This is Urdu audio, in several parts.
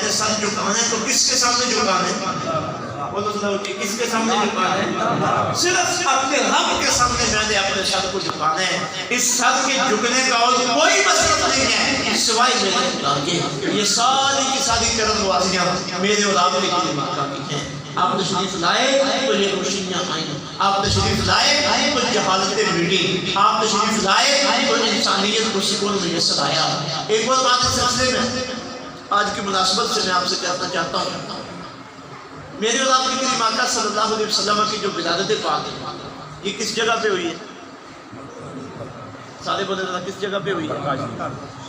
نے سر جھکانا ہے تو کس کے سامنے جھکانا ہے؟ وہ تو کس کے سامنے جھکانا ہے؟ صرف اپنے رب کے سامنے میں نے اپنے سر کو جھکانا ہے. اس سر کے جھکنے کا اور کوئی مطلب نہیں ہے سوائے میرے خدا کے. یہ ساری کی ساری کرم واسیاں میرے اور آپ کے لیے مکہ کی ہیں. آپ تشریف لائے تو یہ روشنیاں آئیں, آپ تشریف لائے تو جہالتیں مٹی, آپ تشریف لائے تو انسانیت کو سکون میسر آیا. ایک اور بات اس سلسلے میں آج کی مناسبت سے میں آپ سے کہنا چاہتا ہوں, میرے اور آپ کے کریم آقا صلی اللہ علیہ وسلم کی جو ولادت پاک ہے یہ کس جگہ پہ ہوئی ہے؟ سارے بولے تھا کس جگہ پہ ہوئی ہے؟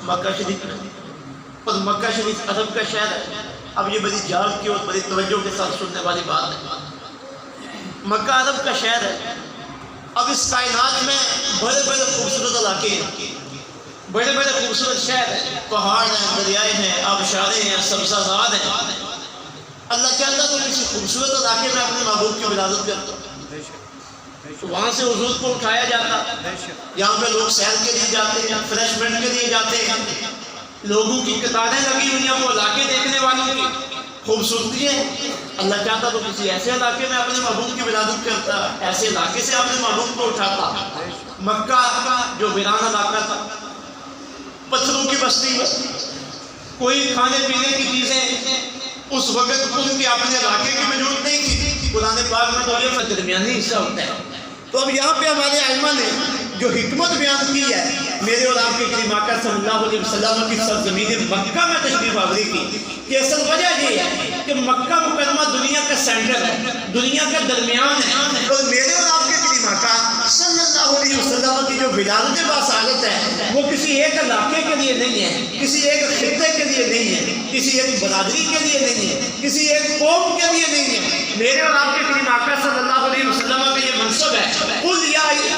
مکہ شریف میں. اور مکہ شریف عرب کا شہر ہے. اب یہ بڑی جان کی اور بڑی توجہ کے ساتھ سننے والی بات ہے. مکہ عرب کا شہر ہے. اب اس کائنات میں بڑے بڑے خوبصورت علاقے ہیں, بڑے بڑے خوبصورت شہر ہیں, پہاڑ ہیں, دریائے ہیں, آبشاریں ہیں, سبزہ زاد ہیں. اللہ چاہتا تو کسی خوبصورت علاقے میں اپنے محبوب کی ولادت کرتا, وہاں سے حضور کو اٹھایا جاتا. یہاں پہ لوگ سیر کے لیے جاتے ہیں, ریفریشمنٹ کے لیے جاتے ہیں, لوگوں کی قطاریں لگی ہوئی ہیں, وہ علاقے دیکھنے والوں کی خوبصورتی ہے. اللہ چاہتا تو کسی ایسے علاقے میں اپنے محبوب کی ولادت کرتا, ایسے علاقے سے اپنے محبوب کو اٹھاتا. مکہ جو ویران علاقہ تھا, پتھروں کی بستی, کوئی کھانے پینے کی چیزیں اس وقت ان کے اپنے علاقے کی موجود نہیں تھی. قرآن پاک میں تو یہ درمیانی حصہ ہوتا ہے. تو اب یہاں پہ ہمارے علماء نے جو حکمت بیان کی ہے میرے اور آپ کے کریم آقا صلی اللہ علیہ وسلم کی سرزمین مکہ میں تشریف آوری کی, کہ اصل وجہ یہ ہے کہ مکہ مکرمہ دنیا کا سینٹر ہے, دنیا کا درمیان ہے. اور میرے اور آپ کے کریم آقا صلی اللہ علیہ وسلم کی جو ولادت باصالت ہے وہ کسی ایک علاقے کے لیے نہیں ہے, کسی ایک خطے کے لیے نہیں ہے, کسی ایک برادری کے لیے نہیں ہے, کسی ایک قوم کے لیے نہیں ہے. میرے اور آپ کے کریم آقا صلی اللہ علیہ وسلم کا یہ منصب ہے, قل یا ایھا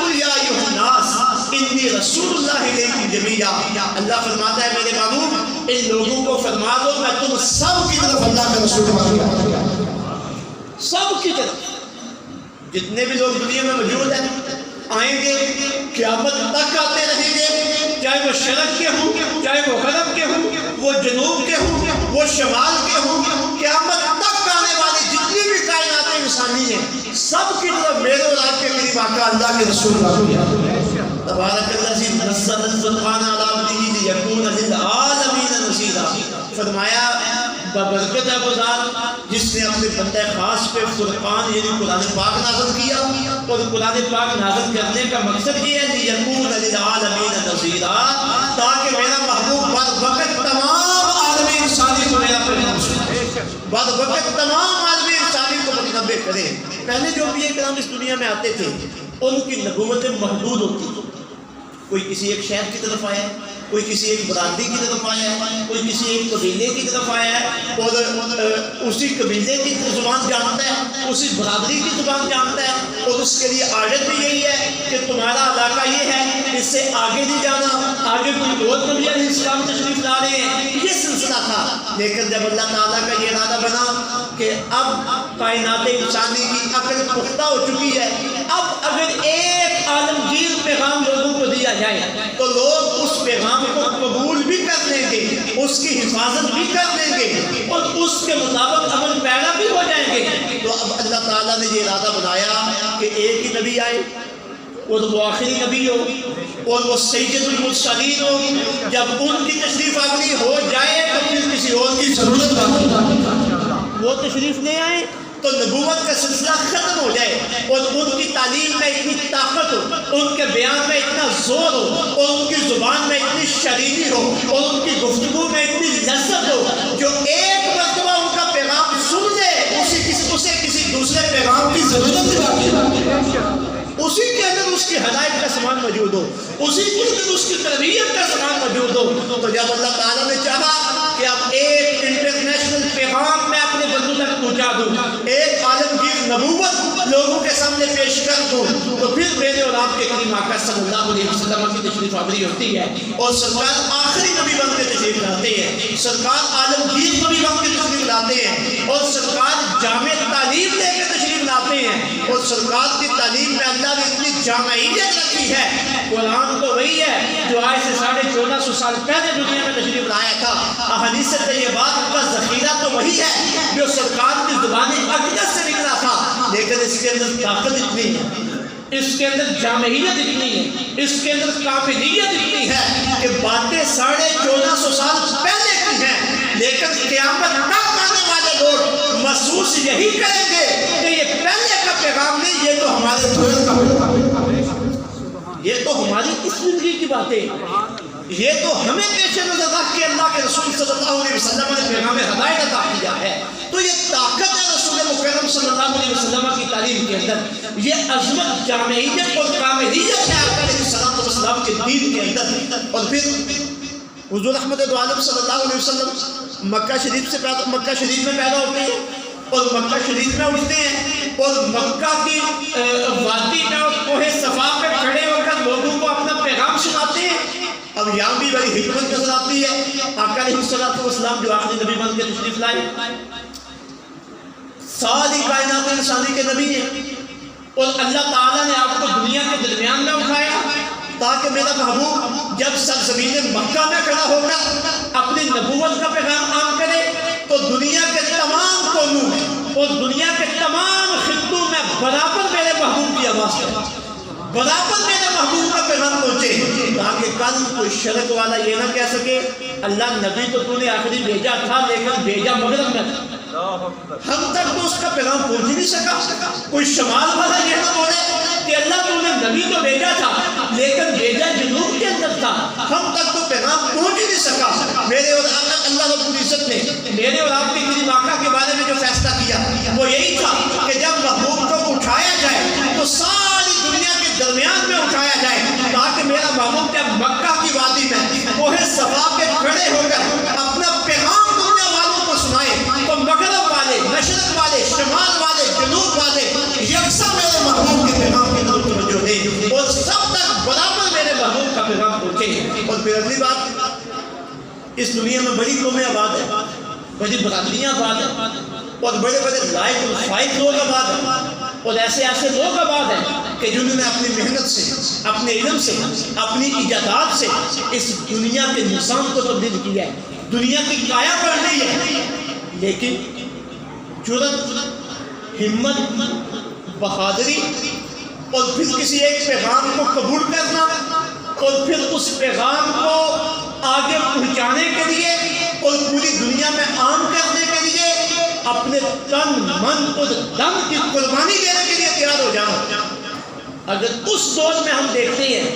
الناس انی رسول اللہ الیکم جمیعا. اللہ فرماتا ہے میرے محبوب ان لوگوں کو فرما دو میں تم سب کی طرف اللہ کا رسول ہوں. سب کی طرف جتنے بھی لوگ دنیا میں موجود ہیں آئیں گے, قیامت تک آتے رہیں گے, چاہے وہ شرق کے ہوں, چاہے وہ غرب کے ہوں, وہ جنوب کے ہوں, وہ شمال کے ہوں, قیامت تک آنے والی جتنی بھی کائنات انسانی ہیں سب کی طرف میرے اور آپ کے قریب آقا اللہ کے رسول تبارک الذی نزل الفرقان علی عبدہ لیکون للعالمین نذیرا. فرمایا ببرکت ہے وہ ذات جس نے اپنے بندہ خاص پہ فرقان یعنی قرآن پاک نازل کیا, اور قرآن پاک نازل کرنے کا مقصد یہ ہے لیکون للعالمین نذیرا, تاکہ میرا محبوب بعد وقت تمام عالم انسانی کو میرا پیغام سنائے, بعد وقت تمام عالم انسانی کو متنبع کرے. پہلے جو انبیاء کرام اس دنیا میں آتے تھے ان کی نبوتیں محدود ہوتی تھی. کوئی کسی ایک شہر کی طرف آیا, کوئی کسی ایک برادری کی طرف آیا ہے, کوئی کسی ایک قبیلے کی طرف آیا ہے اور اسی قبیلے کی زبان جانتا ہے, اسی برادری کی زبان جانتا ہے, اور اس کے لیے عادت بھی یہی ہے کہ تمہارا علاقہ یہ ہے, اس سے آگے نہیں جانا, آگے کوئی اور نبی علیہ السلام تشریف لا رہے ہیں, یہ سلسلہ تھا. لیکن جب اللہ تعالیٰ کا یہ ارادہ بنا کہ اب کائنات انسانی کی عقل پختہ ہو چکی ہے, اب اگر ایک عالمگیر پیغام لوگوں کو دیا جائے تو لوگ اس پیغام کو قبول بھی کر لیں گے, اس کی حفاظت بھی کر لیں گے, اور اس کے مطابق عمل پیرا بھی ہو جائیں گے. تو اب اللہ تعالیٰ نے یہ ارادہ بنایا کہ ایک ہی نبی آئے اور وہ آخری نبی ہو اور وہ سید المرسلین ہو. جب ان کی تشریف آوری ہو جائے تو پھر کسی اور کی ضرورت نہیں, وہ تشریف لے آئے تو نبوت کا سلسلہ ختم ہو جائے, اور ان کی تعلیم میں اتنی طاقت ہو, ان کے بیان میں اتنا زور ہو, اور ان کی زبان میں اتنی شریری ہو, اور ان کی گفتگو میں اتنی لذت ہو, جو ایک مرتبہ ان کا پیغام سن لے اسے کسی دوسرے پیغام کی ضرورت نہیں. اسی کے اندر اس کی ہدایت کا سامان موجود ہو, اسی کے اندر اس کی تربیت کا سامان موجود ہو. تو جب اللہ تعالیٰ نے چاہا کہ اب ایک انٹرنیشنل پیغام میں اپنے بندوں تک پہنچا دوں, ایک عالمگیر نبوت لوگوں کے سامنے پیش کر دوں, تو پھر میرے اور آپ کے کریم آقا صلی اللہ علیہ وسلم کی تشریف آوری ہوتی ہے, اور سرکار آخری نبی بن کے تشریف لاتے ہیں, سرکار عالمگیر نبی بن کے تشریف لاتے ہیں, اور سرکار جامع تعلیم لے کے تشریف لاتے ہیں, اور سرکار کی تعلیم میں اللہ نے اتنی جامعیت رکھی ہے. قرآن تو وہی ہے جو آج سے 1450 سال پہلے دنیا میں تشریف لایا تھا. احادیث طیبات کا ذخیرہ طاقت اتنی ہے، اس کے اندر جامعیت اتنی ہے، اس کے اندر قابلیت اتنی ہے کہ باتیں 1450 سال پہلے کی ہیں، لیکن قیامت تک آنے والے لوگ محسوس یہی کریں گے کہ یہ پہلے کا پیغام نہیں، یہ تو ہمارے دور کا پیغام ہے، یہ تو ہماری اس زندگی کی باتیں، یہ تو ہمیں پیش نظر رکھ کے اللہ کے رسول صلی اللہ علیہ وسلم نے پیغام ہدایت عطا کیا ہے۔ تو یہ طاقت ہے رسول مکرم صلی اللہ علیہ وسلم کی تعلیم کے اندر، یہ عظمت، جامعیت اور کاملیت ہے آقا علیہ الصلوۃ والسلام کے دین کے اندر۔ اور پھر حضور احمد دو عالم صلی اللہ علیہ وسلم مکہ شریف میں پیدا ہوتے ہیں اور مکہ شریف میں اٹھتے ہیں اور مکہ کی وادی میں اور کوہ صفا پہ کھڑے ہو کر لوگوں کو اپنا پیغام سناتے ہیں۔ اب یہاں بھی بڑی حکمت نظر آتی ہے۔ آقا علیہ الصلوۃ والسلام جو آخری نبی بن کے تشریف لائے، ساری کائنات انسانی کے نبی ہیں، اور اللہ تعالیٰ نے آپ کو دنیا کے درمیان میں اٹھایا تاکہ میرا محبوب جب سرزمین مکہ میں کھڑا ہو کر اپنی نبوت کا پیغام عام کرے تو دنیا کے تمام کونوں میں اور دنیا کے تمام خطوں میں برابر میرے محبوب کی آواز کرے، برابر میرے محبوب کا پیغام پہنچے، تاکہ کل کوئی شرک والا یہ نہ کہہ سکے اللہ نبی تو نے آخری بھیجا تھا لیکن بھیجا مغرب میں تھا، ہم تک تو اس کا پیغام پہنچ ہی نہیں سکا۔ کوئی شمال والا یہ نہ بولے کہ اللہ تو نے نبی تو بھیجا تھا لیکن بھیجا جنوب کے اندر تھا، ہم تک تو پیغام پہنچ ہی نہیں سکا۔ میرے اور اللہ رب العزت نے میرے اور آپ کے کریم آقا کے بارے میں جو فیصلہ کیا وہ یہی تھا کہ جب محبوب کو اٹھایا جائے تو ساری دنیا کے درمیان میں اٹھایا جائے، تاکہ میرا محبوب جب مکہ کی وادی میں کوہ صفا پہ کھڑے ہو کر اپنا پیغام دنیا والوں کو سنائے تو مغرب والے، مشرق والے، شمال والے، جنوب والے یکساں میرے محبوب کے پیغام کی طرف توجہ دیں اور سب تک برابر میرے محبوب کا پیغام پہنچے۔ اور پھر اگلی بات، اس دنیا میں بڑی قومیں آباد ہیں، بڑی برادریاں آباد ہیں اور بڑے بڑے لائق الفائق لوگ آباد ہیں اور ایسے لوگ آباد ہیں کہ جنہوں نے اپنی محنت سے، اپنے علم سے، اپنی ایجادات سے اس دنیا کے نظام کو تبدیل کیا ہے، دنیا کی کایا پلٹی ہے، لیکن جرأت، ہمت، بہادری اور پھر کسی ایک پیغام کو قبول کرنا اور پھر اس پیغام کو آگے پہنچانے کے لیے اور پوری دنیا میں عام کرنے کے لیے اپنے تن، من اور دم کی قربانی دینے کے لیے تیار ہو جانا۔ اگر اس دور میں ہم دیکھتے ہیں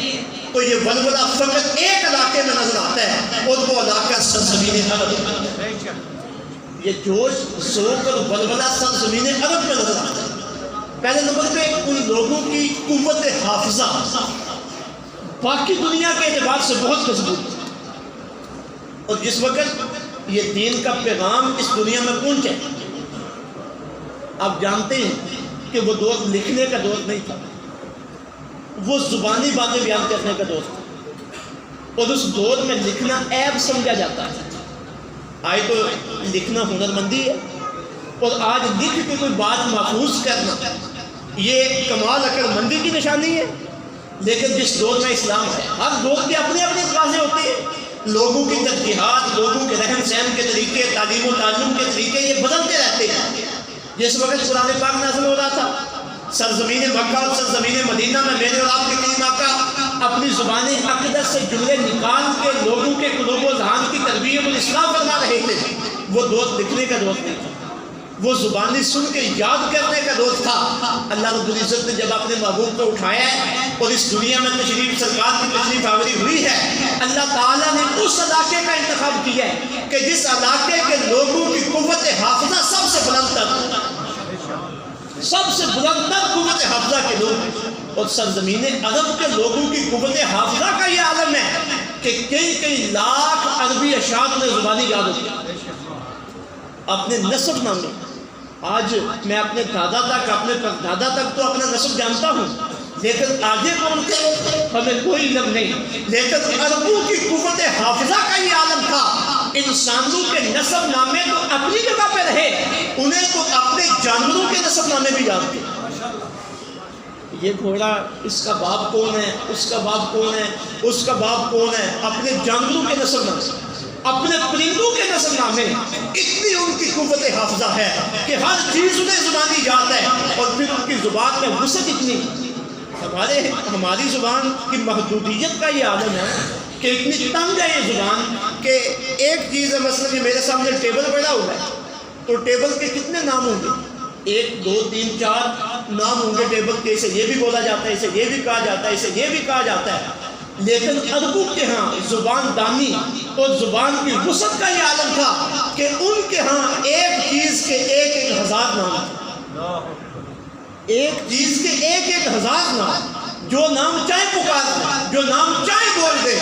تو یہ ولولہ فقط ایک علاقے میں نظر آتا ہے اور وہ علاقہ سرزمین عرب، یہ جوش، ذوق اور ولولہ سرزمین عرب میں نظر آتا ہے۔ پہلے نمبر پہ ان لوگوں کی قوت حافظہ باقی دنیا کے اعتبار سے بہت مضبوط ہے، اور جس وقت یہ دین کا پیغام اس دنیا میں پہنچے، آپ جانتے ہیں کہ وہ دور لکھنے کا دور نہیں تھا، وہ زبانی باتیں بیان کرنے کا دور تھا، اور اس دور میں لکھنا عیب سمجھا جاتا ہے۔ آج تو لکھنا ہنرمندی ہے، اور آج لکھ کے کوئی بات محفوظ کرنا یہ کمال عقل مندی کی نشانی ہے۔ لیکن جس دور میں اسلام ہے، ہر دور کی اپنی اپنی تقاضے ہوتے ہیں، لوگوں کی ترجیحات، لوگوں کے رہن سہن کے طریقے، تعلیم و تعلم کے طریقے یہ بدلتے رہتے ہیں۔ جس وقت قرآن پاک نازل ہو رہا تھا، سرزمین مکہ اور سرزمین مدینہ میں میرے اور آپ کے کریم آقا اپنی زبان اقدس سے جملے نکال کے لوگوں کے قلوب و ذہان کی تربیت اور اصلاح فرما رہے تھے۔ وہ دور لکھنے کا دور نہیں تھا، وہ زبانی سن کے یاد کرنے کا دور تھا۔ اللہ رب العزت نے جب اپنے محبوب کو اٹھایا ہے اور اس دنیا میں تشریف سرکار کی تشریف آوری ہوئی ہے، اللہ تعالیٰ نے اس علاقے کا انتخاب کیا ہے کہ جس علاقے کے لوگوں کی قوت حافظہ سب سے بلند تر قوت حافظہ کے لوگ، اور سرزمین عرب کے لوگوں کی قوت حافظہ کا یہ عالم ہے کہ کئی لاکھ عربی اشعار میں زبانی یاد ہوتی ہے، اپنے نسب نامے۔ آج میں اپنے دادا تک، اپنے پردادا تک تو اپنا نسب جانتا ہوں، لیکن آگے کون تھے ہمیں کوئی علم نہیں۔ لیکن عربوں کی قوت حافظہ کا یہ عالم تھا، انسانوں کے نسب نامے تو اپنی جگہ پہ رہے، انہیں تو اپنے جانوروں کے نسب نامے بھی یاد تھے۔ یہ گھوڑا، اس کا باپ کون ہے، اس کا باپ کون ہے، اس کا باپ کون ہے، اپنے جانوروں کے نسب نامے۔ اپنے پرندوں کے نسل نامے اتنی ان کی قوت حافظہ ہے کہ ہر چیز انہیں زبانی یاد ہے، اور پھر ان کی زبان میں وسعت اتنی. ہماری زبان کی محدودیت کا یہ عالم ہے کہ اتنی تنگ ہے یہ زبان کہ ایک چیز ہے، مثلا میرے سامنے ٹیبل پڑا ہوا ہے تو ٹیبل کے کتنے نام ہوں گے؟ 1 2 3 4 نام ہوں گے ٹیبل کے. اسے یہ بھی بولا جاتا ہے، اسے یہ بھی کہا جاتا ہے، اسے یہ بھی کہا جاتا ہے. لیکن عربوں کے ہاں زبان دانی اور زبان کی وسعت کا یہ عالم تھا کہ ان کے ہاں ایک چیز کے 1,000 نام تھے. ایک چیز کے 1,000 نام، جو نام چاہے پکار دے، جو نام چاہے بول دے.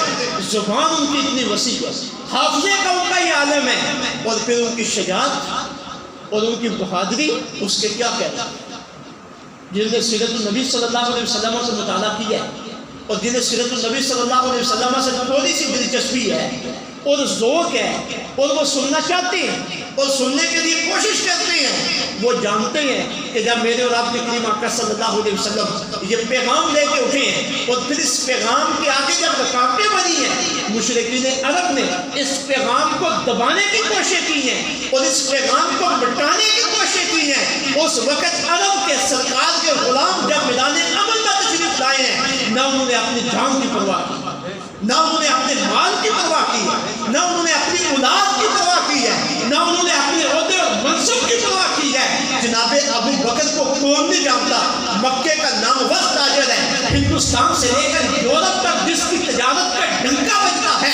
زبان ان کی اتنی وسیع ہے، حافظے کا ان کا یہ عالم ہے. اور پھر ان کی شجاعت اور ان کی بہادری اس کے کیا کہتا ہے. جن نے سیرت النبی صلی اللہ علیہ وسلم سے مطالعہ کیا ہے اور جنہیں سیرت النبی صلی اللہ علیہ وسلم سے تھوڑی سی دلچسپی ہے اور ذوق ہے اور وہ سننا چاہتے ہیں اور سننے کے لیے کوشش کرتے ہیں، وہ جانتے ہیں کہ جب میرے اور آپ کے کریم آقا صلی اللہ علیہ وسلم یہ پیغام لے کے اٹھے ہیں اور پھر اس پیغام کے آگے جب رکاوٹیں بنی ہیں، مشرکین عرب نے اس پیغام کو دبانے کی کوشش کی ہے اور اس پیغام کو مٹانے کی کوشش کی ہے. اس وقت عرب کے سرکار کے غلام جب میدان عمل میں تشریف لائے ہیں، نہ انہوں نے اپنی جان کی پرواہ کی، نہ انہوں نے اپنے مال کی پرواہ کی ہے، نہ انہوں نے اپنی اولاد کی پرواہ کی ہے، نہ انہوں نے اپنے عہدے اور منصب کی پرواہ کی ہے. جناب ابو بکر کو کون نہیں جانتا؟ مکے کا نامور تاجر ہے، ہندوستان سے لے کر یورپ تک جس کی تجارت کا ڈنکا بجتا ہے.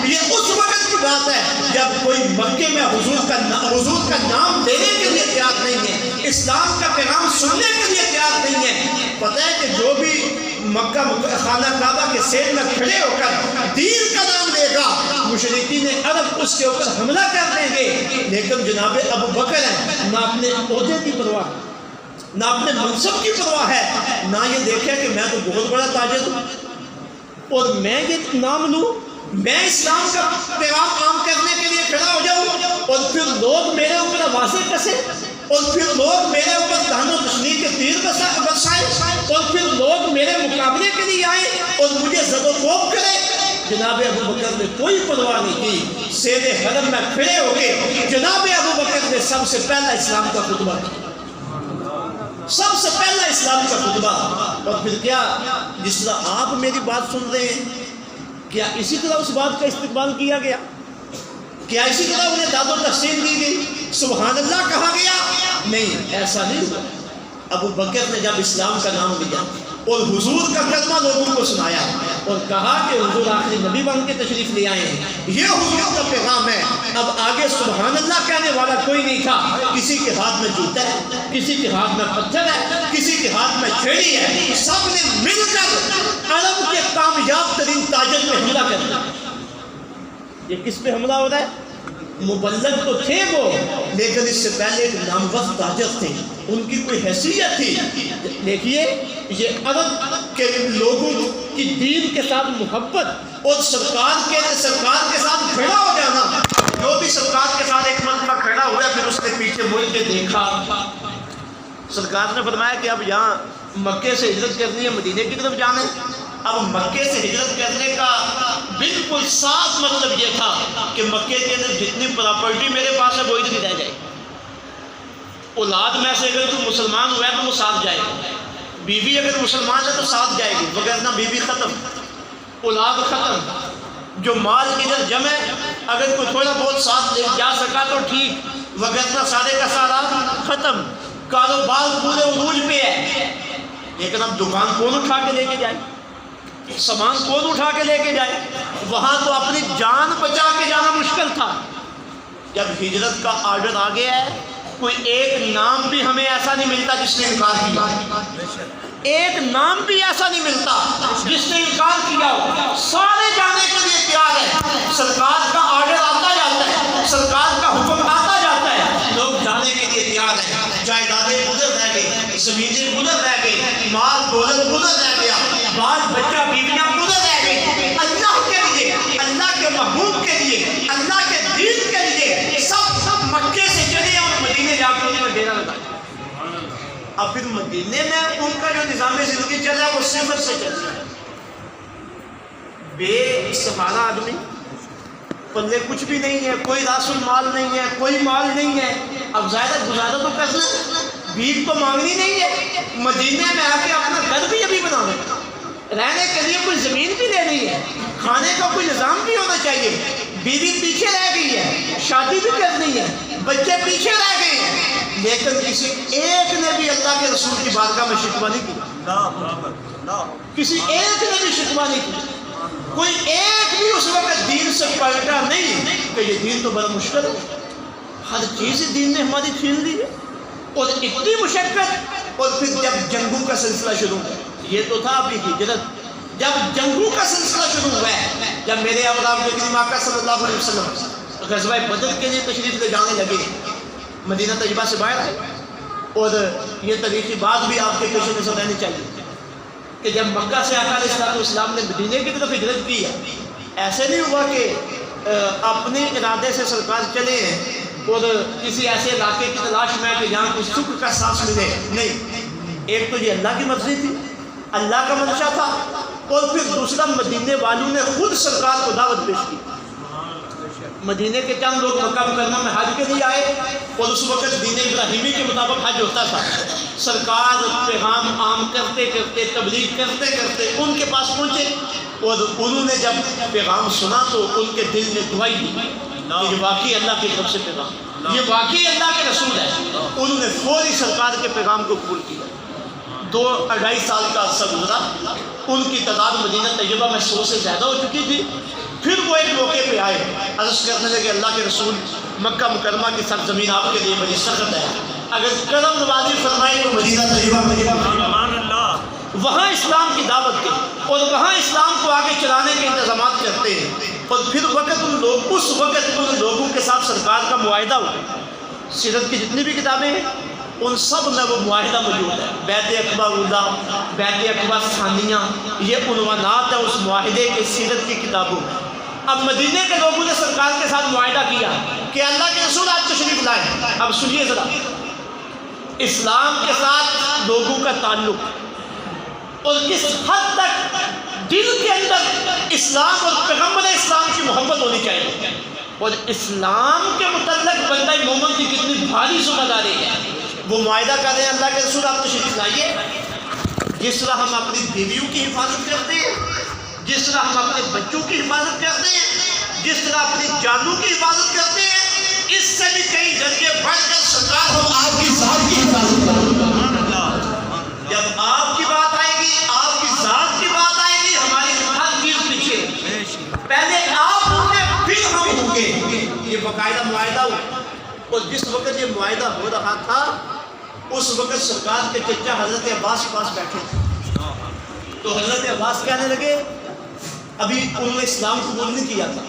یہ اس وقت کی بات ہے جب کوئی مکے میں حضور کا نام لینے کے لیے تیار نہیں ہے، اسلام کا پیغام سننے کے لیے تیار نہیں ہے. پتہ ہے کہ جو بھی مکہ خانہ کعبہ کے سیر میں کھڑے ہو کر دین کا نام لے گا، مشرکین عرب اس کے اوپر حملہ کر دیں گے. لیکن جناب ابو بکر ہیں، نہ اپنے عہدے کی پرواہ، نہ اپنے منصب کی پرواہ ہے، نہ یہ دیکھے کہ میں تو بہت بڑا تاجر ہوں اور میں یہ نام لوں، میں اسلام کا پیغام عام کرنے کے لیے کھڑا ہو جاؤں اور پھر لوگ میرے اوپر آوازیں کسیں اور پھر لوگ میرے اوپر دہن و تشنیع کے تیر برسائیں اور پھر لوگ میرے مقابلے کے لیے آئیں اور مجھے زد و کوب کریں. جناب ابو بکر نے کوئی پرواہ نہیں کی. سید حرم میں کھڑے ہو کے جناب ابو بکر نے سب سے پہلا اسلام کا خطبہ کیا، سب سے پہلا اسلام کا خطبہ. اور پھر کیا، جس طرح آپ میری بات سن رہے ہیں، کیا اسی طرح اس بات کا استقبال کیا گیا؟ کیا اسی طرح انہیں داد و تحسین دی گئی، سبحان اللہ کہا گیا؟ نہیں، ایسا نہیں ہوا. ابو بکر نے جب اسلام کا نام لیا اور حضور کا کلمہ لوگوں کو سنایا اور کہا کہ حضور آخری نبی بن کے تشریف لے آئے ہیں، یہ حضور کا پیغام ہے. اب آگے سبحان اللہ کہنے والا کوئی نہیں تھا. کسی کے ہاتھ میں جوتا ہے، کسی کے ہاتھ میں پتھر ہے، کسی کے ہاتھ میں چھڑی ہے، سب نے مل کر عرب کے کامیاب ترین تاجر پہ حملہ کر دیا. یہ کس پہ حملہ ہو رہا ہے؟ مبلغ تو تھے وہ، لیکن اس سے پہلے ایک نامور تاجر تھے، ان کی کوئی حیثیت تھی. دیکھیے، یہ عرب کے لوگوں کی دین کے ساتھ محبت اور سرکار کے ساتھ کھڑا ہو جانا. جو بھی سرکار کے ساتھ ایک مرتبہ کھڑا ہوا پھر اس نے پیچھے مڑ کے دیکھا. سرکار نے فرمایا کہ اب یہاں مکے سے ہجرت کرنی ہے، مدینے کی طرف جانا ہے. اب مکے سے ہجرت کرنے کا بالکل صاف مطلب یہ تھا کہ مکے کے اندر جتنی پراپرٹی میرے پاس ہے وہ ادھر ہی رہ جائے. اولاد میں سے اگر تو مسلمان ہوا ہے تو وہ ساتھ جائے گی، بیوی اگر مسلمان ہے تو ساتھ جائے گی، وغیرہ بیوی ختم، اولاد ختم. جو مال ادھر جمع ہے اگر کوئی تھوڑا بہت ساتھ لے جا سکا تو ٹھیک، وغیرہ سارے کا سارا ختم. کاروبار پورے عروج پہ ہے، لیکن اب دکان کون اٹھا کے لے کے جائے، سامان کون اٹھا کے لے کے جائے؟ وہاں تو اپنی جان بچا کے جانا مشکل تھا. جب ہجرت کا آرڈر آ گیا ہے، کوئی ایک نام بھی ہمیں ایسا نہیں ملتا جس نے انکار کیا، ایک نام بھی ایسا نہیں ملتا جس نے انکار کیا ہو. سارے جانے کے لیے تیار ہے. سرکار کا آرڈر آتا جاتا ہے، سرکار کا حکم آتا جاتا ہے، لوگ جانے کے لیے تیار ہیں. جائیدادیں ادھر رہ گئی، زمینیں ادھر رہ گئی، مال دولت ادھر رہ گیا، بال بچہ بیویاں ادھر رہ گئی. اللہ کے لیے، اللہ کے محبوب کے لیے، اللہ کے دین کے لیے سب مکے سے چلے اور مدینے جا کے انہوں نے ڈیرا لگایا. اب پھر مدینے میں ان کا جو نظام زندگی چل رہا ہے وہ صفر سے چل رہا ہے. بے سہارا آدمی، پلے کچھ بھی نہیں ہے، کوئی راس المال نہیں ہے، کوئی مال نہیں ہے، اب ظاہر گزارا تو کرنا، بھیک تو مانگنی نہیں ہے، مدینے میں آ کے اپنا گھر بھی ابھی بنانا، رہنے کے لیے کوئی زمین بھی لینی ہے، کھانے کا کوئی نظام بھی ہونا چاہیے، بیوی پیچھے رہ گئی ہے، شادی بھی کرنی ہے، بچے پیچھے رہ گئے ہیں، لیکن کسی ایک نے بھی اللہ کے رسول کی بارگاہ میں شکوہ نہیں کی، کسی ایک نے بھی شکوہ نہیں کی، کوئی ایک بھی اس وقت دین سے پلٹا نہیں کہ یہ دین تو بڑا مشکل ہے، ہر چیز دین نے ہماری چھین لی ہے، اور اتنی مشقت، اور پھر جب جنگوں کا سلسلہ شروع ہوا، یہ تو تھا ابھی ہجرت، جب جنگوں کا سلسلہ شروع ہوا ہے، جب میرے اولاد کریم آقا صلی اللہ علیہ وسلم غزوہ بدر کے لیے تشریف لے جانے لگے، مدینہ طیبہ سے باہر آئے، اور یہ تاریخی بات بھی آپ کے پیش نظر رہنی چاہیے کہ جب مکہ سے آقا علیہ السلام نے مدینے کی طرف ہجرت کی ہے، ایسے نہیں ہوا کہ اپنے ارادے سے سرکار چلے ہیں اور کسی ایسے علاقے کی تلاش میں کہ جہاں کوئی سکھ کا سانس ملے، نہیں، ایک تو یہ اللہ کی مرضی تھی، اللہ کا منشا تھا، اور پھر دوسرا مدینے والوں نے خود سرکار کو دعوت پیش کی، مدینے کے چند لوگ مکہ مکرمہ میں حج کے لیے آئے، اور اس وقت دین ابراہیمی کے مطابق حج ہوتا تھا، سرکار پیغام عام کرتے کرتے تبلیغ کرتے کرتے ان کے پاس پہنچے، اور انہوں نے جب پیغام سنا تو ان کے دل نے گواہی دی کہ یہ واقعی اللہ کی طرف سے پیغام، یہ واقعی اللہ کے رسول ہے، انہوں نے فوری سرکار کے پیغام کو قبول کیا، 2-2.5 سال کا عرصہ گزرا، ان کی تعداد مدینہ طیبہ میں 100 سے زیادہ ہو چکی تھی، پھر وہ ایک موقع پہ آئے، عرض کرنے لگے اللہ کے رسول مکہ مکرمہ کی سرزمین آپ کے لیے بڑی سخت ہے، اگر کرم نوازی فرمائے تو مدینہ طیبہ وہاں اسلام کی دعوت کی، اور وہاں اسلام کو آگے چلانے کے انتظامات کرتے ہیں، اور پھر اس وقت ان لوگوں کے ساتھ سرکار کا معاہدہ ہوا، سیرت کی جتنی بھی کتابیں ہیں ان سب میں وہ معاہدہ موجود ہے، بیعت عقبہ اولیٰ، بیعت عقبہ ثانیہ، یہ عنوانات ہیں اس معاہدے کے سیرت کی کتابوں میں۔ اب مدینے کے لوگوں نے سرکار کے ساتھ معاہدہ کیا کہ اللہ کے رسول آپ تشریف لائیں، اب سنیے ذرا، اسلام کے ساتھ لوگوں کا تعلق اور کس حد تک دل کے اندر اسلام اور پیغمبر اسلام کی محبت ہونی چاہیے، اور اسلام کے متعلق بندہ مومن کی کتنی بھاری ذمہ داری ہے، وہ معاہدہ کر رہے ہیں اللہ کے رسول آپ تشریف لائیے، جس طرح ہم اپنی بیویوں کی حفاظت کرتے ہیں، جس طرح ہم اپنے بچوں کی حفاظت کرتے ہیں، جس طرح اپنی جانوں کی حفاظت کرتے ہیں، اس سے بھی کئی درجے بڑھ کر سرکار ہم آپ کی ذات کی حفاظت کرتے ہیں۔ جب آپ کی بات آئے گی، آپ کی ذات کی بات آئے گی، ہماری ہر چیز پیچھے، پہلے آپ ہوں گے پھر ہم ہوں گے، یہ باقاعدہ معاہدہ ہو، اور جس وقت یہ معاہدہ ہو رہا تھا اس وقت سرکار کے چچا حضرت عباس کے پاس بیٹھے تھے، تو حضرت عباس کہنے لگے، ابھی انہوں نے اسلام قبول نہیں کیا تھا،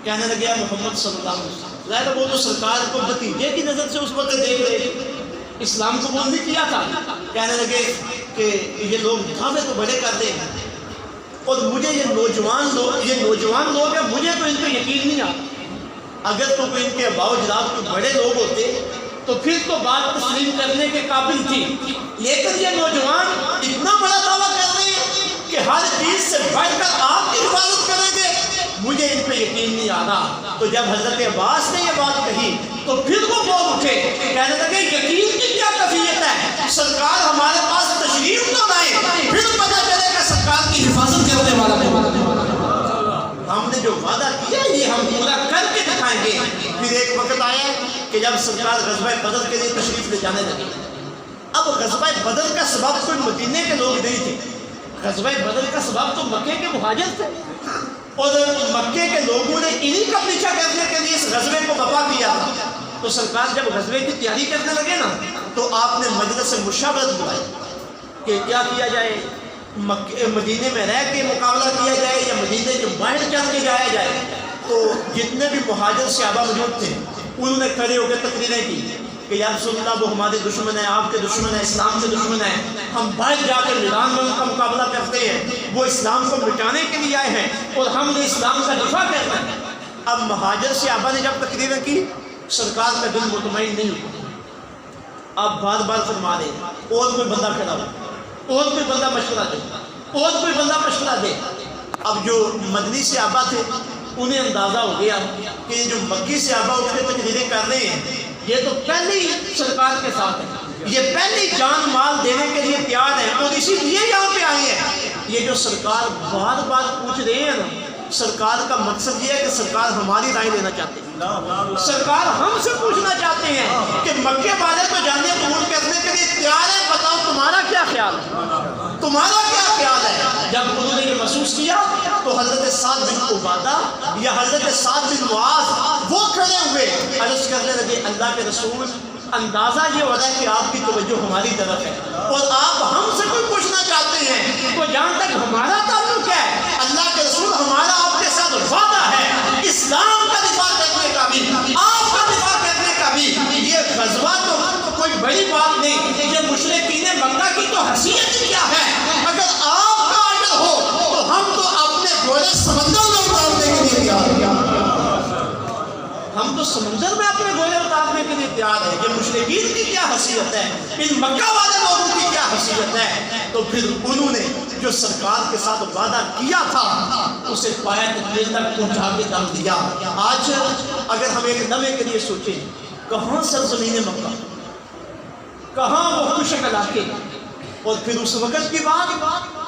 کہنے لگے محمد صلی اللہ علیہ وسلم، ظاہر وہ تو سرکار کو بھتیجے کی نظر سے اس وقت دیکھ رہے تھے، اسلام قبول نہیں کیا تھا، کہنے لگے کہ یہ لوگ دعوے تو بڑے کرتے ہیں، اور مجھے یہ نوجوان لوگ ہیں، مجھے تو ان پہ یقین نہیں آتا، اگر تو کوئی ان کے اباؤ اجداد کوئی بڑے لوگ ہوتے تو پھر تو بات تسلیم کرنے کے قابل تھی، لیکن یہ نوجوان اتنا بڑا دعویٰ کر رہے ہیں کہ ہر چیز سے بڑھ کر آپ کی حفاظت کریں گے، مجھے ان پہ یقین نہیں آنا۔ تو جب حضرت عباس نے یہ بات کہی تو پھر وہ بول اٹھے، کہنے لگے یقین کی کیا کیفیت ہے، سرکار ہمارے پاس تشریف تو لائے، پھر پتہ چلے گا سرکار کی حفاظت کرنے والا ہے، ہم نے جو وعدہ کیا یہ ہم پورا کر کے دکھائیں گے۔ پھر ایک وقت آیا کہ جب سرکار غزوہ بدر کے لیے تشریف لے جانے لگے، اب غزوہ بدر کا سبب کوئی مدینے کے لوگ نہیں تھے، غزوہ بدر کا سبب تو مکے کے مہاجر تھے، اور مکے کے لوگوں نے انہی کا پیچھا کرنے کے لیے اس غزوے کو بپا کیا تھا۔ تو سرکار جب غزوے کی تیاری کرنے لگے نا تو آپ نے مجلس مشاورت بلائی کہ کیا کیا جائے، مدینے میں رہ کے مقابلہ کیا جائے یا مدینے کے باہر چل کے جایا جائے۔ تو جتنے بھی مہاجر صحابہ موجود تھے انہوں نے کھڑے ہو کے تقریریں کی کہ یا رسول اللہ وہ ہمارے دشمن ہیں، آپ کے دشمن ہیں، اسلام کے دشمن ہیں، ہم باہر جا کے میدان میں ان کا مقابلہ کرتے ہیں، وہ اسلام کو مٹانے کے لیے آئے ہیں اور ہم نے اسلام کا دفاع کرنا ہے۔ اب مہاجر صحابہ نے جب تقریریں کی سرکار کا دل مطمئن نہیں ہوا، آپ بار بار فرما دیں اور کوئی بندہ کھڑا ہو، اور کوئی بندہ مشورہ دے، اور کوئی بندہ مشورہ دے۔ اب جو مدنی صحابہ تھے انہیں اندازہ ہو گیا کہ یہ جو مکی صحابہ اٹھ کے تقریریں کر رہے ہیں یہ تو پہلے ہی سرکار کے ساتھ ہے، یہ پہلے ہی جان مال دینے کے لیے تیار ہیں اور اسی لیے یہاں پہ آئے ہیں۔ یہ جو سرکار بار بار پوچھ رہے ہیں نا، سرکار کا مقصد یہ ہے کہ سرکار ہماری رائے لینا چاہتے ہیں، سرکار ہم سے پوچھنا چاہتے ہیں کہ مکے والے تو جانے قبول کرنے کے لیے تیار ہے، بتاؤ تمہارا کیا خیال ہے، تمہارا کیا خیال ہے؟ جب انہوں نے یہ محسوس کیا تو حضرت سعد بن عبادہ یا حضرت سعد بن معاذ وہ کھڑے ہوئے، عرض کرنے لگے اللہ کے رسول اندازہ یہ ہو رہا ہے کہ آپ کی توجہ ہماری طرف ہے اور آپ ہم سے کوئی پوچھنا چاہتے ہیں، تو جہاں تک ہمارا تعلق ہے اللہ کے رسول ہمارا آپ کے ساتھ وعدہ ہے اسلام کا دفاع کرنے کا بھی، آپ کا دفاع کرنے کا بھی۔ یہ غزوہ تو کوئی بڑی بات نہیں، یہ مشرکین مکہ کی تو حیثیت کیا ہے، اگر آپ کا آرڈر ہو تو ہم تو اپنے گھوڑے سمندر میں اتارنے کے لیے تیار ہیں، ہم تو سمندر میں اپنے گھوڑے اتارنے کے لیے تیار ہیں۔ یہ مشرکین کی کیا حیثیت ہے، ان مکہ والے لوگوں کی کیا حیثیت ہے؟ تو پھر انہوں نے جو سرکار کے ساتھ وعدہ کیا تھا اسے پایا تکمیل تک پہنچا کے دم دیا۔ آج اگر ہم ایک لمحے کے لیے سوچیں کہاں سرزمین مکہ، کہاں وہ خوشک علاقے، اور پھر اس وقت کی بات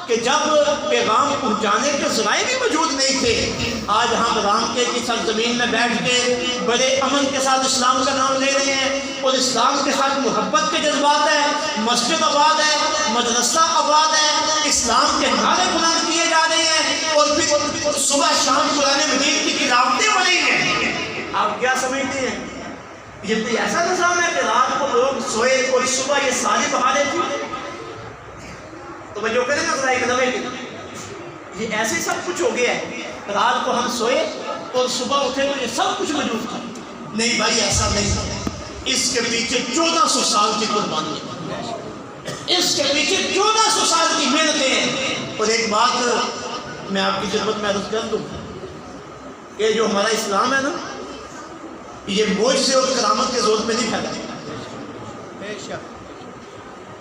کہ جب پیغام پہنچانے کے ذرائع بھی موجود نہیں تھے، آج ہم رام کے کی سرزمین میں بیٹھ کے بڑے امن کے ساتھ اسلام کا نام لے رہے ہیں اور اسلام کے ساتھ محبت کے جذبات ہیں، مسجد آباد ہے، مدرسہ آباد ہے، اسلام کے نعرے بلند کیے جا رہے ہیں اور پھر صبح شام قرآن مجید کی تلاوتیں ہو رہی ہیں۔ آپ کیا سمجھتے ہیں یہ کوئی ایسا نظام ہے کہ رات کو لوگ سوئے اور صبح یہ ساری بہاریں تھیں؟ تو میں جو کریں نا ذرا ایک دفعہ کہ یہ ایسے سب کچھ ہو گیا ہے، رات کو ہم سوئے اور صبح اٹھے تو یہ سب کچھ موجود تھا؟ نہیں بھائی ایسا نہیں، اس کے پیچھے 1400 سال کی قربانی ہے، اس کے پیچھے 1400 سال کی محنتیں ہیں۔ اور ایک بات میں آپ کی خدمت میں عرض کر دوں کہ جو ہمارا اسلام ہے نا یہ معجزے اور کرامت کے زور پہ نہیں پھیلا،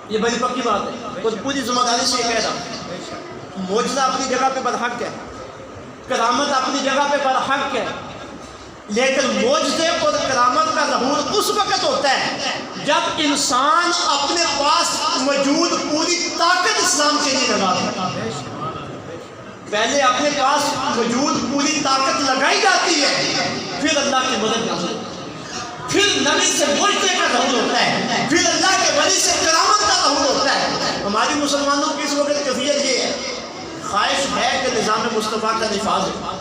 یہ بڑی پکی بات ہے اور پوری ذمہ داری سے یہ کہہ رہا ہوں، معجزہ اپنی جگہ پہ برحق ہے، کرامت اپنی جگہ پہ برحق ہے، لیکن معجزے اور کرامت کا ظہور اس وقت ہوتا ہے جب انسان اپنے پاس موجود پوری طاقت اسلام کے لیے لگاتا ہے۔ پہلے اپنے پاس موجود پوری طاقت لگائی جاتی ہے، پھر اللہ کی مدد حاصل ہوتی ہے، پھر نبی سے معجزے کا ظہور ہوتا ہے، پھر اللہ کے ولی سے کرامت کا ظہور ہوتا ہے۔ ہماری مسلمانوں کی اس وقت کیفیت یہ ہے، خواہش ہے کہ نظام مصطفیٰ کا نفاذ ہو،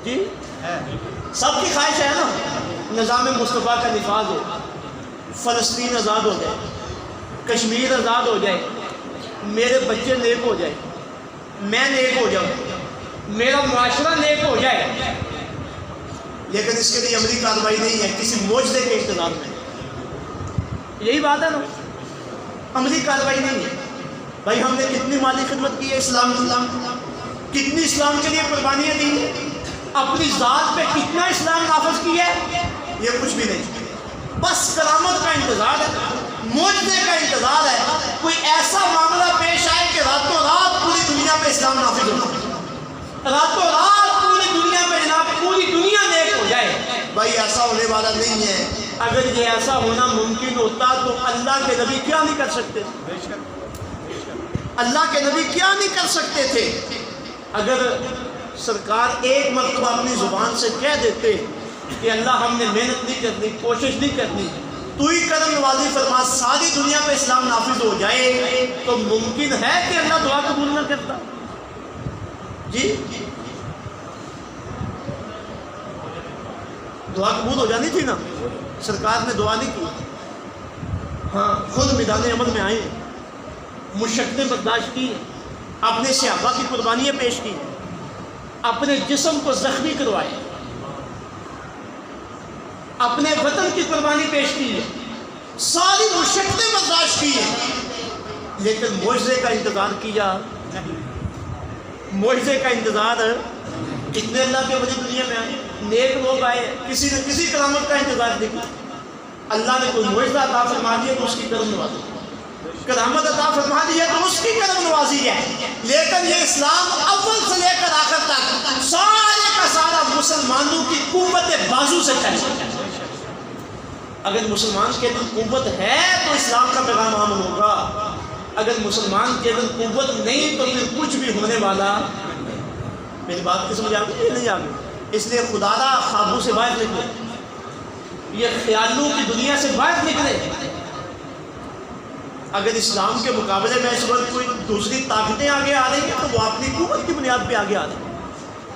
جی سب کی خواہش ہے نا نظام مصطفیٰ کا نفاذ ہو، فلسطین آزاد ہو جائے، کشمیر آزاد ہو جائے، میرے بچے نیک ہو جائے، میں نیک ہو جاؤں، میرا معاشرہ نیک ہو جائے، لیکن اس کے لیے عملی کارروائی نہیں ہے، کسی معجزے کے انتظار میں، یہی بات ہے نا، عملی کارروائی نہیں ہے۔ بھائی ہم نے کتنی مالی خدمت کی ہے اسلام کتنی اسلام کے لیے قربانیاں دی ہیں، اپنی ذات پہ کتنا اسلام نافذ کیا ہے، یہ کچھ بھی نہیں، بس کرامت کا انتظار ہے، معجزے کا انتظار ہے، کوئی ایسا معاملہ پیش آئے کہ راتوں رات پوری دنیا پہ اسلام نافذ ہو، راتوں رات پوری دنیا پہ جناب پوری دنیا نیک ہو جائے۔ بھائی ایسا ہونے والا نہیں ہے، اگر یہ ایسا ہونا ممکن ہوتا تو اللہ کے نبی کیا نہیں کر سکتے، اللہ کے نبی کیا نہیں کر سکتے تھے؟ اگر سرکار ایک مرتبہ اپنی زبان سے کہہ دیتے کہ اللہ ہم نے محنت نہیں کرنی، کوشش نہیں کرنی، تو ہی کرم نوازی فرما ساری دنیا پہ اسلام نافذ ہو جائے، تو ممکن ہے کہ اللہ دعا قبول نہ کرتا؟ جی دعا قبول ہو جانی تھی نا، سرکار نے دعا نہیں کی، ہاں خود میدان عمل میں آئے، مشقتیں برداشت کی، اپنے صحابہ کی قربانیاں پیش کی، اپنے جسم کو زخمی کروائے، اپنے وطن کی قربانی پیش کی ہے، ساری مشقتیں برداشت کی ہیں، لیکن معجزے کا انتظار کیا، معجزے کا انتظار، کتنے اللہ کے ولی دنیا میں آئے، نیک لوگ آئے، کسی نے کسی کرامت کا انتظار نہیں کیا، اللہ نے کوئی معجزہ عطا فرما دیا تو اس کی کرم نوازی، کرامت عطا فرما دی ہے تو اس کی کرم نوازی ہے، لیکن یہ اسلام اول سے لے کر آخر تک سارے کا سارا مسلمانوں کی قوت بازو سے چلے. اگر مسلمان کے اندر قوت ہے تو اسلام کا پیغام عام ہوگا، اگر مسلمان کے اندر قوت نہیں تو پھر کچھ بھی ہونے والا. میری بات کی سمجھ آ گئی نہیں آ گئی؟ اس لیے خدا را خوابوں سے باہر نکلے، یہ خیالوں کی دنیا سے باہر نکلے. اگر اسلام کے مقابلے میں اس وقت کوئی دوسری طاقتیں آگے آ رہی ہیں تو وہ اپنی قوت کی بنیاد پہ آگے آ رہی ہیں،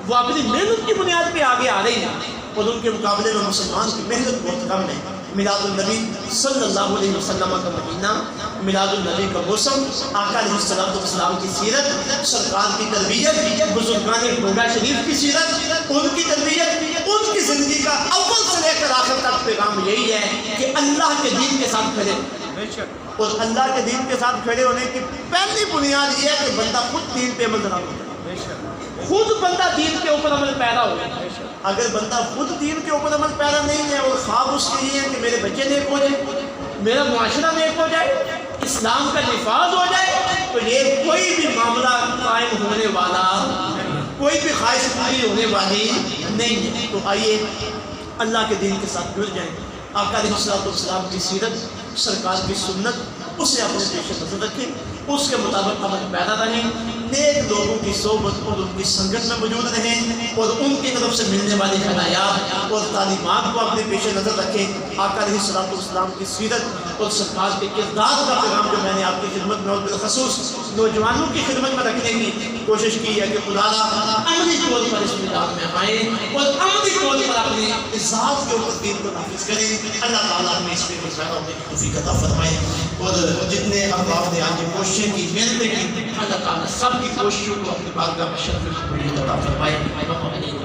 وہ اپنی محنت کی بنیاد پہ آگے آ رہی ہیں، اور ان کے مقابلے میں مسلمان کی محنت بہت کم ہے. میلاد النبی صلی اللہ علیہ وسلم کا مہینہ، میلاد النبی کا موسم، آقا علیہ السلام کی سیرت، سرکار کی تربیت، بزرگان گنگا شریف کی سیرت، ان کی تربیت، ان کی زندگی کا اول سے لے کر آخر تک پیغام یہی ہے کہ اللہ کے دین کے ساتھ کھڑے. اور اللہ کے دین کے ساتھ کھڑے ہونے کی پہلی بنیاد یہ ہے کہ بندہ خود دین پہ عمل درآمد کرے، خود بندہ دین کے اوپر عمل پیدا ہو. اگر بندہ خود دین کے اوپر عمل پیدا نہیں ہے اور خواب اس کے یہ ہے کہ میرے بچے نیک ہو جائے، میرا معاشرہ نیک ہو جائے، اسلام کا نفاذ ہو جائے، تو یہ کوئی بھی معاملہ قائم ہونے والا، کوئی بھی خواہش پوری ہونے والی نہیں ہے. تو آئیے اللہ کے دین کے ساتھ جڑ جائیں. آقا علیہ السلام کی سیرت، سرکار کی سنت، اسے اپنے پیش نظر رکھیں، اس کے مطابق عمل پیدا رہیں، نیک لوگوں کی صحبت اور ان کی سنگت میں موجود رہیں، اور ان کی طرف سے ملنے والی ہدایات اور تعلیمات کو اپنے پیش نظر رکھیں. آقا علیہ السلام کی سیرت اور سرکار کے کردار کا پیغام جو میں نے آپ کی خدمت میں اور بالخصوص نوجوانوں کی خدمت میں رکھنے کی کوشش کی ہے کہ خدا عملی طور پر اس میدان میں آئیں اور عملی طور پر اپنے ذات کے اوپر دین کو نافذ کریں. اللہ تعالیٰ ہمیں اس پہ مطمئن ہونے کی توفیق عطا فرمائے. اور جتنے احباب نے آج کوششیں کی، محنتیں کی، اللہ تعالیٰ سب کی کوششوں کو اپنی بارگاہ میں شرف عطا فرمائے.